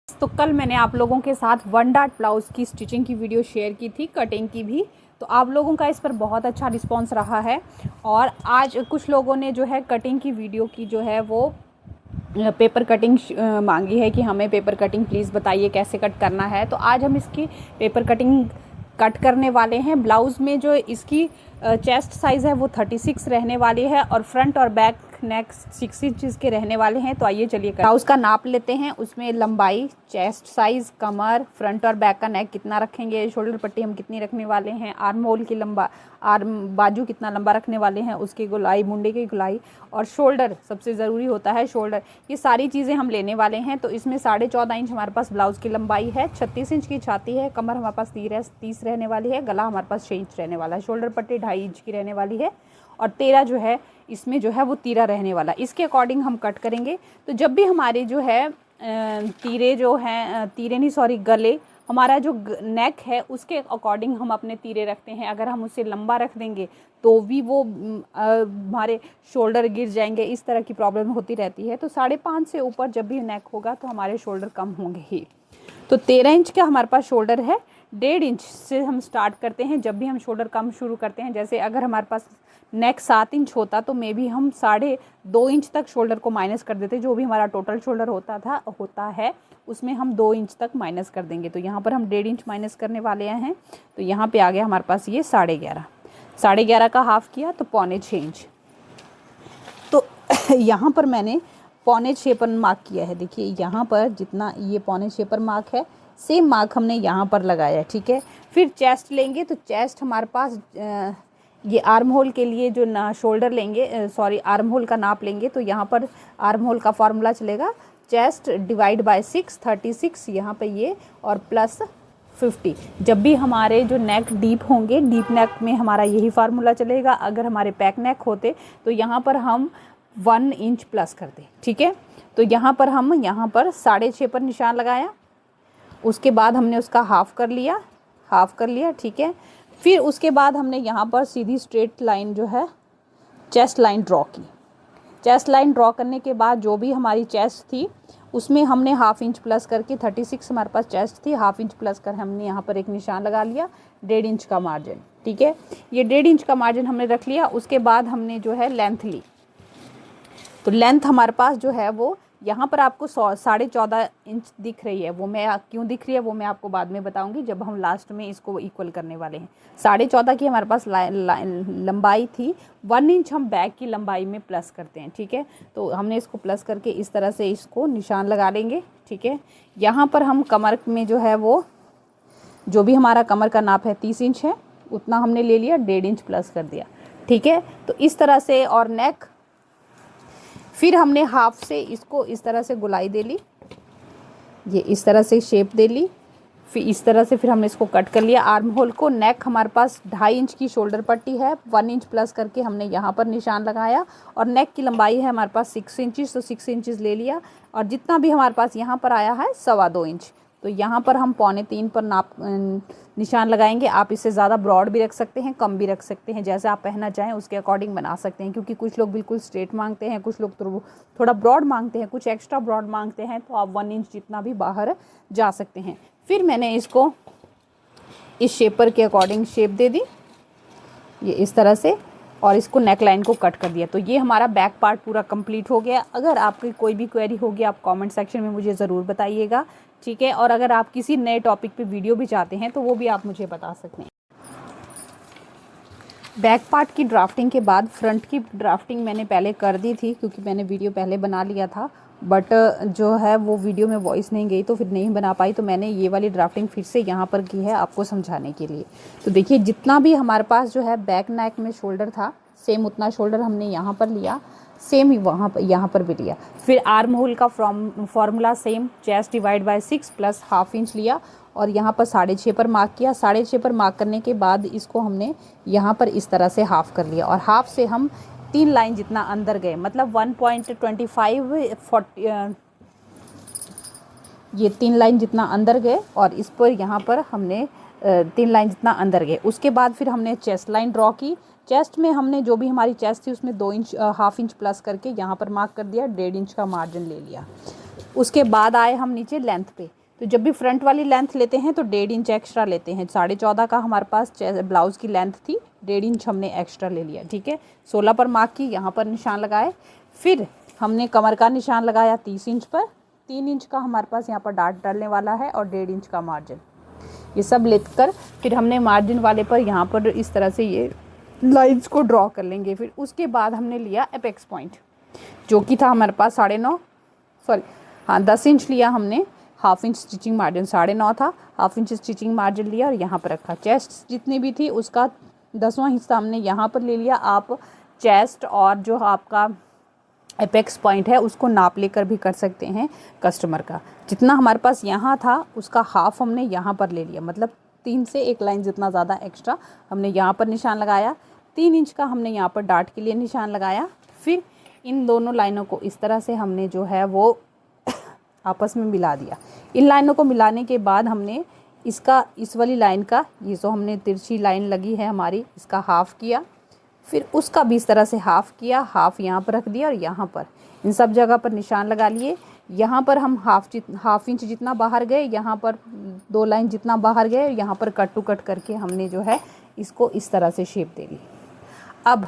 तो कल मैंने आप लोगों के साथ वन डॉट ब्लाउज़ की स्टिचिंग की वीडियो शेयर की थी, कटिंग की भी। तो आप लोगों का इस पर बहुत अच्छा रिस्पांस रहा है और आज कुछ लोगों ने जो है कटिंग की वीडियो की जो है वो पेपर कटिंग मांगी है कि हमें पेपर कटिंग प्लीज़ बताइए कैसे कट करना है। तो आज हम इसकी पेपर कटिंग कट करने वाले हैं। ब्लाउज़ में जो इसकी चेस्ट साइज़ है वो 36 रहने वाली है और फ्रंट और बैक नेक 6 इंचज़ के रहने वाले हैं। तो आइए चलिए ब्लाउज़ का नाप लेते हैं। उसमें लंबाई, चेस्ट साइज़, कमर, फ्रंट और बैक का नेक कितना रखेंगे, शोल्डर पट्टी हम कितनी रखने वाले हैं, आर्म होल की आर्म बाजू कितना लंबा रखने वाले हैं, उसकी गोलाई, मुंडे की गोलाई और शोल्डर सबसे ज़रूरी होता है शोल्डर, ये सारी चीज़ें हम लेने वाले हैं। तो इसमें 14.5 इंच हमारे पास ब्लाउज़ की लंबाई है, 36 इंच की छाती है, कमर हमारे पास 30 रहने वाली है, गला हमारे पास 6 इंच रहने वाला है, शोल्डर पट्टी 2.5 इंच की रहने वाली है और 13 जो है इसमें जो है वो तीरा रहने वाला। इसके अकॉर्डिंग हम कट करेंगे। तो जब भी हमारे जो है तीरे जो हैं, तीरे नहीं सॉरी गले, हमारा जो नेक है उसके अकॉर्डिंग हम अपने तीरे रखते हैं। अगर हम उसे लंबा रख देंगे तो भी वो हमारे शोल्डर गिर जाएंगे, इस तरह की प्रॉब्लम होती रहती है। तो 5.5 से ऊपर जब भी नेक होगा तो हमारे शोल्डर कम होंगे ही। तो 13 इंच का हमारे पास शोल्डर है, 1.5 इंच से हम स्टार्ट करते हैं जब भी हम शोल्डर कम शुरू करते हैं। जैसे अगर हमारे पास नेक 7 इंच होता तो मे भी हम 2.5 इंच तक शोल्डर को माइनस कर देते। जो भी हमारा टोटल शोल्डर होता है उसमें हम 2 इंच तक माइनस कर देंगे। तो यहाँ पर हम 1.5 इंच माइनस करने वाले हैं। तो यहाँ पे आ गया हमारे पास ये 11.5 का हाफ किया तो 6.25 इंच। तो यहाँ पर मैंने 6.25 पर मार्क किया है। देखिए यहाँ पर जितना ये 6.25 पर मार्क है, सेम मार्क हमने यहाँ पर लगाया है, ठीक है। फिर चेस्ट लेंगे तो चेस्ट हमारे पास ये आर्म होल के लिए जो ना शोल्डर लेंगे, सॉरी आर्म होल का नाप लेंगे। तो यहाँ पर आर्म होल का फॉर्मूला चलेगा चेस्ट डिवाइड बाय 6, 36 यहाँ पे ये और प्लस 50। जब भी हमारे जो नेक डीप होंगे, डीप नेक में हमारा यही फार्मूला चलेगा। अगर हमारे पैक नेक होते तो यहाँ पर हम 1 इंच प्लस कर दें, ठीक है। तो यहाँ पर हम 6.5 पर निशान लगाया, उसके बाद हमने उसका हाफ कर लिया, ठीक है। फिर उसके बाद हमने यहाँ पर सीधी स्ट्रेट लाइन जो है चेस्ट लाइन ड्रॉ की। चेस्ट लाइन ड्रॉ करने के बाद जो भी हमारी चेस्ट थी उसमें हमने हाफ इंच प्लस करके 36 हमारे पास चेस्ट थी, हाफ इंच प्लस कर हमने यहाँ पर एक निशान लगा लिया, 1.5 इंच का मार्जिन, ठीक है। ये 1.5 इंच का मार्जिन हमने रख लिया। उसके बाद हमने जो है लेंथ ली। तो लेंथ हमारे पास जो है वो यहाँ पर आपको 14.5 इंच दिख रही है। वो मैं क्यों दिख रही है वो मैं आपको बाद में बताऊंगी जब हम लास्ट में इसको इक्वल करने वाले हैं। 14.5 की हमारे पास लंबाई थी, 1 इंच हम बैक की लंबाई में प्लस करते हैं, ठीक है। तो हमने इसको प्लस करके इस तरह से इसको निशान लगा लेंगे, ठीक है। यहाँ पर हम कमर में जो है वो जो भी हमारा कमर का नाप है 30 इंच है, उतना हमने ले लिया, 1.5 इंच प्लस कर दिया, ठीक है। तो इस तरह से और नेक, फिर हमने हाफ से इसको इस तरह से गुलाई दे ली, ये इस तरह से शेप दे ली। फिर इस तरह से फिर हमने इसको कट कर लिया आर्म होल को। नेक हमारे पास 2.5 इंच की शोल्डर पट्टी है, 1 इंच प्लस करके हमने यहाँ पर निशान लगाया और नेक की लंबाई है हमारे पास 6 इंचज़, तो 6 इंचज़ ले लिया और जितना भी हमारे पास यहाँ पर आया है 2.25 इंच, तो यहाँ पर हम 2.25 पर नाप निशान लगाएंगे। आप इसे ज़्यादा ब्रॉड भी रख सकते हैं, कम भी रख सकते हैं, जैसे आप पहनना चाहें उसके अकॉर्डिंग बना सकते हैं। क्योंकि कुछ लोग बिल्कुल स्ट्रेट मांगते हैं, कुछ लोग तो थोड़ा ब्रॉड मांगते हैं, कुछ एक्स्ट्रा ब्रॉड मांगते हैं, तो आप 1 इंच जितना भी बाहर जा सकते हैं। फिर मैंने इसको इस शेपर के अकॉर्डिंग शेप दे दी, ये इस तरह से, और इसको नेक लाइन को कट कर दिया। तो ये हमारा बैक पार्ट पूरा कंप्लीट हो गया। अगर आपकी कोई भी क्वेरी होगी आप कमेंट सेक्शन में मुझे ज़रूर बताइएगा, ठीक है। और अगर आप किसी नए टॉपिक पे वीडियो भी चाहते हैं तो वो भी आप मुझे बता सकते हैं। बैक पार्ट की ड्राफ्टिंग के बाद फ्रंट की ड्राफ्टिंग मैंने पहले कर दी थी, क्योंकि मैंने वीडियो पहले बना लिया था, बट जो है वो वीडियो में वॉइस नहीं गई तो फिर नहीं बना पाई। तो मैंने ये वाली ड्राफ्टिंग फिर से यहाँ पर की है आपको समझाने के लिए। तो देखिए जितना भी हमारे पास जो है बैक नेक में शोल्डर था, सेम उतना शोल्डर हमने यहाँ पर लिया, सेम ही यहाँ पर भी लिया। फिर आर्म होल का formula same, chest divide by 6 plus half inch लिया और यहाँ पर 6.5 पर मार्क किया। 6.5 पर मार्क करने के बाद इसको हमने यहाँ पर इस तरह से हाफ कर लिया और हाफ से हम 3 लाइन जितना अंदर गए, मतलब 1.25 ये 3 लाइन जितना अंदर गए और इस पर यहाँ पर हमने 3 लाइन जितना अंदर गए। उसके बाद फिर हमने चेस्ट लाइन ड्रॉ की। चेस्ट में हमने जो भी हमारी चेस्ट थी उसमें 2 इंच हाफ इंच प्लस करके यहाँ पर मार्क कर दिया, 1.5 इंच का मार्जिन ले लिया। उसके बाद आए हम नीचे लेंथ पे। तो जब भी फ्रंट वाली लेंथ लेते हैं तो 1.5 इंच एक्स्ट्रा लेते हैं। 14.5 का हमारे पास ब्लाउज़ की लेंथ थी, 1.5 इंच हमने एक्स्ट्रा ले लिया। ठीक है, 16 पर मार्क की, यहाँ पर निशान लगाए। फिर हमने कमर का निशान लगाया 30 इंच पर। 3 इंच का हमारे पास यहाँ पर डाट डालने वाला है और 1.5 इंच का मार्जिन। ये सब लेकर फिर हमने मार्जिन वाले पर यहाँ पर इस तरह से ये लाइन्स को ड्रॉ कर लेंगे। फिर उसके बाद हमने लिया एपेक्स पॉइंट, जो कि था हमारे पास 10 इंच लिया हमने। हाफ इंच स्टिचिंग मार्जिन 9.5 था, हाफ इंच स्टिचिंग मार्जिन लिया और यहाँ पर रखा। चेस्ट जितनी भी थी उसका 10वां हिस्सा हमने यहाँ पर ले लिया। आप चेस्ट और जो आपका एपेक्स पॉइंट है उसको नाप लेकर भी कर सकते हैं। कस्टमर का जितना हमारे पास यहाँ था उसका हाफ हमने यहाँ पर ले लिया, मतलब 3 से 1 लाइन जितना ज़्यादा एक्स्ट्रा हमने यहाँ पर निशान लगाया। 3 इंच का हमने यहाँ पर डाट के लिए निशान लगाया। फिर इन दोनों लाइनों को इस तरह से हमने जो है वो आपस में मिला दिया। इन लाइनों को मिलाने के बाद हमने इस वाली लाइन का, ये जो हमने तिरछी लाइन लगी है हमारी, इसका हाफ़ किया। फिर उसका भी इस तरह से हाफ़ किया, हाफ़ यहाँ पर रख दिया और यहाँ पर इन सब जगह पर निशान लगा लिए। यहाँ पर हम हाफ इंच जितना बाहर गए, यहाँ पर 2 लाइन जितना बाहर गए, यहाँ पर कट टू कट करके हमने जो है इसको इस तरह से शेप दे ली। अब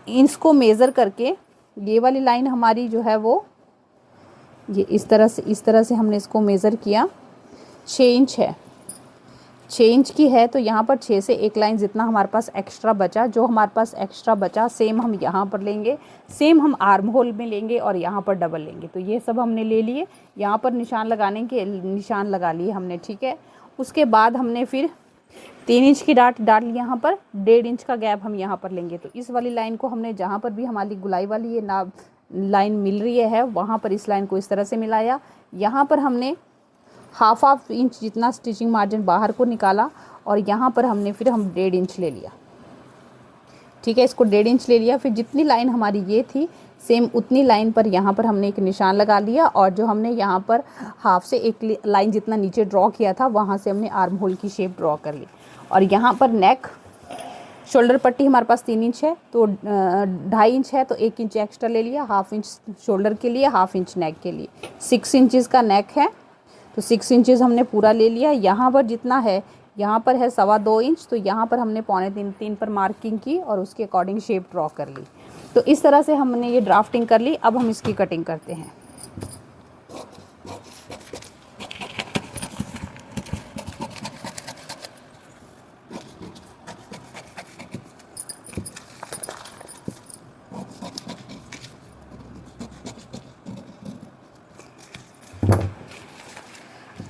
इसको मेज़र करके ये वाली लाइन हमारी जो है वो ये इस तरह से हमने इसको मेज़र किया। 6 इंच है, 6 इंच की है, तो यहाँ पर 6 से 1 लाइन जितना हमारे पास एक्स्ट्रा बचा, जो हमारे पास एक्स्ट्रा बचा सेम हम यहाँ पर लेंगे, सेम हम आर्म होल में लेंगे और यहाँ पर डबल लेंगे। तो ये सब हमने ले लिए, यहाँ पर निशान निशान लगा लिए हमने। ठीक है, उसके बाद हमने फिर 3 इंच की डाट डाल ली यहाँ पर, 1.5 इंच का गैप हम यहाँ पर लेंगे। तो इस वाली लाइन को हमने जहाँ पर भी हमारी गुलाई वाली ये नाप लाइन मिल रही है वहाँ पर इस लाइन को इस तरह से मिलाया। यहाँ पर हमने हाफ इंच जितना स्टिचिंग मार्जिन बाहर को निकाला और यहाँ पर हमने फिर हम 1.5 इंच ले लिया। ठीक है, इसको 1.5 इंच ले लिया। फिर जितनी लाइन हमारी ये थी सेम उतनी लाइन पर यहाँ पर हमने एक निशान लगा लिया और जो हमने यहाँ पर हाफ से 1 लाइन जितना नीचे ड्रॉ किया था वहाँ से हमने आर्म होल की शेप ड्रॉ कर ली। और यहाँ पर नेक शोल्डर पट्टी हमारे पास 3 इंच है, तो 2.5 इंच है, तो 1 इंच एक्स्ट्रा ले लिया। हाफ इंच शोल्डर के लिए, हाफ इंच नेक के लिए। 6 इंचज़ का नेक है, तो 6 इंचज़ हमने पूरा ले लिया। यहाँ पर जितना है, यहाँ पर है 2.25 इंच, तो यहाँ पर हमने 3.25 पर मार्किंग की और उसके अकॉर्डिंग शेप ड्रॉ कर ली। तो इस तरह से हमने ये ड्राफ्टिंग कर ली। अब हम इसकी कटिंग करते हैं।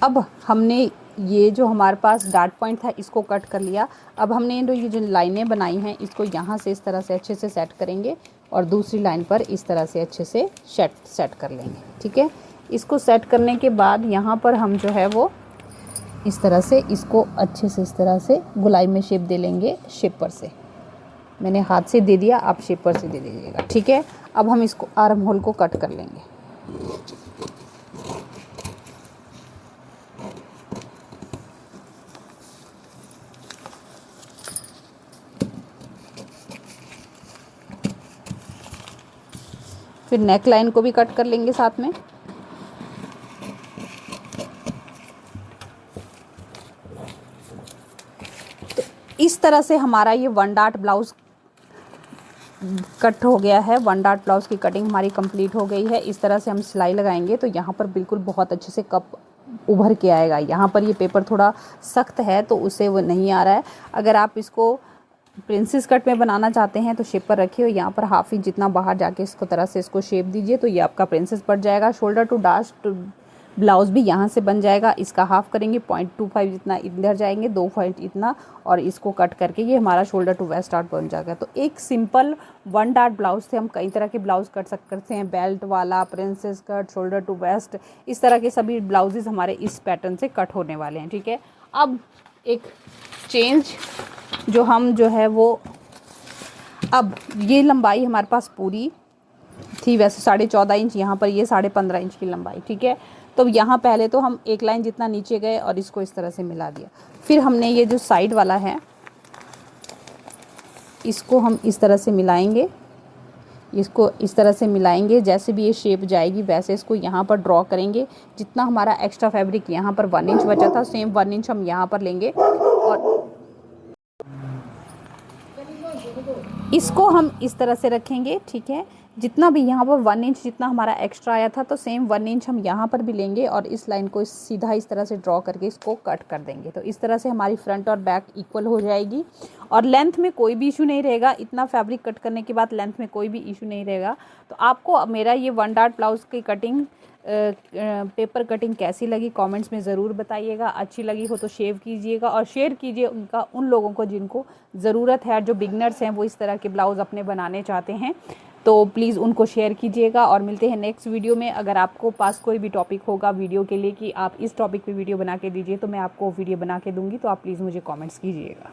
अब हमने ये जो हमारे पास डार्ट पॉइंट था इसको कट कर लिया। अब हमने ये जो लाइनें बनाई हैं इसको यहाँ से इस तरह से अच्छे से सेट करेंगे और दूसरी लाइन पर इस तरह से अच्छे से सेट कर लेंगे। ठीक है, इसको सेट करने के बाद यहाँ पर हम जो है वो इस तरह से इसको अच्छे से इस तरह से गुलाई में शेप दे लेंगे। शेपर से मैंने हाथ से दे दिया, आप शेपर से दे दीजिएगा। ठीक है, अब हम इसको आर्म होल को कट कर लेंगे। फिर नेक लाइन को भी कट कर लेंगे साथ में। तो इस तरह से हमारा ये 1 डार्ट ब्लाउज़ कट हो गया है। 1 डार्ट ब्लाउज़ की कटिंग हमारी कंप्लीट हो गई है। इस तरह से हम सिलाई लगाएंगे तो यहाँ पर बिल्कुल बहुत अच्छे से कप उभर के आएगा। यहाँ पर ये पेपर थोड़ा सख्त है तो उससे वो नहीं आ रहा है। अगर आप इसको प्रिंसेस कट में बनाना चाहते हैं तो शेप पर रखिए और यहाँ पर हाफ इंच जितना बाहर जाके इसको तरह से इसको शेप दीजिए तो ये आपका प्रिंसेस पड़ जाएगा। शोल्डर टू डास्ट ब्लाउज़ भी यहाँ से बन जाएगा। इसका हाफ करेंगे, 0.25 जितना इधर जाएंगे, 2 पॉइंट इतना, और इसको कट करके ये हमारा शोल्डर टू वेस्ट डार्ट बन जाएगा। तो एक सिंपल 1 डार्ट ब्लाउज़ से हम कई तरह के ब्लाउज़ कट सकते हैं। बेल्ट वाला, princess cut, shoulder to waist, इस तरह के सभी ब्लाउजेज़ हमारे इस पैटर्न से कट होने वाले हैं। ठीक है, अब एक चेंज जो हम जो है वो, अब ये लंबाई हमारे पास पूरी थी वैसे 14.5 इंच, यहाँ पर ये 15.5 इंच की लंबाई। ठीक है, तो यहाँ पहले तो हम 1 लाइन जितना नीचे गए और इसको इस तरह से मिला दिया। फिर हमने ये जो साइड वाला है इसको हम इस तरह से मिलाएंगे। इसको इस तरह से मिलाएंगे, जैसे भी ये शेप जाएगी वैसे इसको यहाँ पर ड्रॉ करेंगे। जितना हमारा एक्स्ट्रा फैब्रिक यहाँ पर 1 इंच बचा था, सेम 1 इंच हम यहाँ पर लेंगे और इसको हम इस तरह से रखेंगे, ठीक है। जितना भी यहाँ पर 1 इंच जितना हमारा एक्स्ट्रा आया था, तो सेम 1 इंच हम यहाँ पर भी लेंगे और इस लाइन को सीधा इस तरह से ड्रॉ करके इसको कट कर देंगे। तो इस तरह से हमारी फ्रंट और बैक इक्वल हो जाएगी और लेंथ में कोई भी इशू नहीं रहेगा। इतना फैब्रिक कट करने के बाद लेंथ में कोई भी इशू नहीं रहेगा। तो आपको मेरा ये 1 डॉट ब्लाउज़ की कटिंग पेपर कटिंग कैसी लगी कमेंट्स में ज़रूर बताइएगा। अच्छी लगी हो तो शेयर कीजिएगा और शेयर कीजिए उन लोगों को जिनको ज़रूरत है, जो बिगनर्स हैं, वो इस तरह के ब्लाउज़ अपने बनाने चाहते हैं। तो प्लीज़ उनको शेयर कीजिएगा और मिलते हैं नेक्स्ट वीडियो में। अगर आपको पास कोई भी टॉपिक होगा वीडियो के लिए कि आप इस टॉपिक पे वीडियो बना के दीजिए, तो मैं आपको वीडियो बना के दूँगी, तो आप प्लीज़ मुझे कमेंट्स कीजिएगा।